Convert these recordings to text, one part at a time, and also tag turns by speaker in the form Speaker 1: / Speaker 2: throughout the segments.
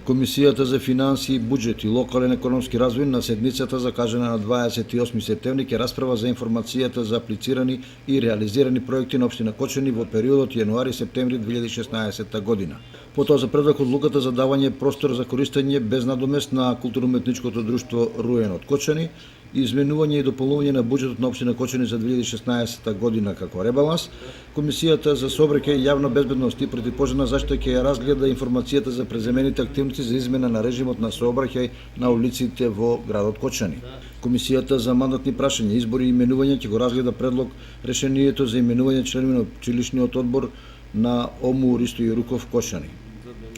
Speaker 1: Комисијата за финансии, буџет и локален економски развој на седницата закажана на 28 септември ќе расправа за информацијата за аплицирани и реализирани проекти на општина Кочани во периодот јануари-септември 2016 година. Потоа за предлог одлуката за давање простор за користење без надомест на културно-уметничкото друштво Руен од Кочани, изменување и дополнување на буџетот на општина Кочани за 2016 година како ребаланс, Комисијата за сообраќај, јавна безбедност и противпожарна заштита ќе ја разгледа информацијата за преземените активности за измена на режимот на сообраќај на улиците во градот Кочани. Комисијата за мандатни прашања, избори и именување ќе го разгледа предлог решението за именување членови на училишниот одбор на ОМУ Ристо Јуруков Кочани.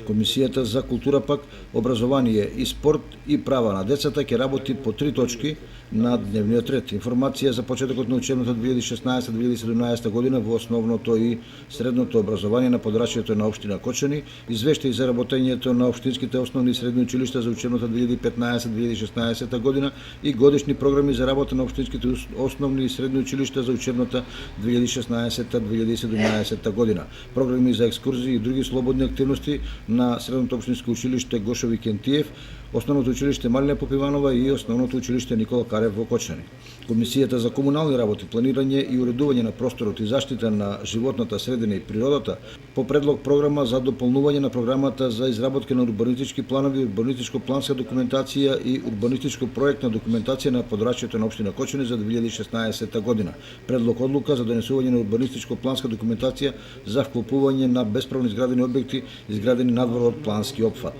Speaker 1: Комисијата за култура пак, образование и спорт и права на децата ќе работи по 3 точки на дневниот ред. Информација за почетокот на учебната 2016-2017 година во основното и средното образование на подрачјето на општина Кочани, извештај за работењето на општинските основни и средни училишта за учебната 2015-2016 година и годишни програми за работа на општинските основни и средни училишта за учебната 2016-2017 година, програми за екскурзии и други слободни активности на Средното општинско училиште Гошови Кентиев, Основното училиште Малина Попиванова и Основното училиште Никола Карев во Кочани. Комисијата за комунални работи, планирање и уредување на просторот и заштита на животната средина и природата по предлог програма за дополнување на програмата за изработка на урбанистички планови, урбанистичко-планска документација и урбанистичко-проектна документација на подрачјето на општина Кочани за 2016 година. Предлог одлука за донесување на урбанистичко-планска документација за вклопување на бесправно изградени објекти изградени надвор од плански опфат.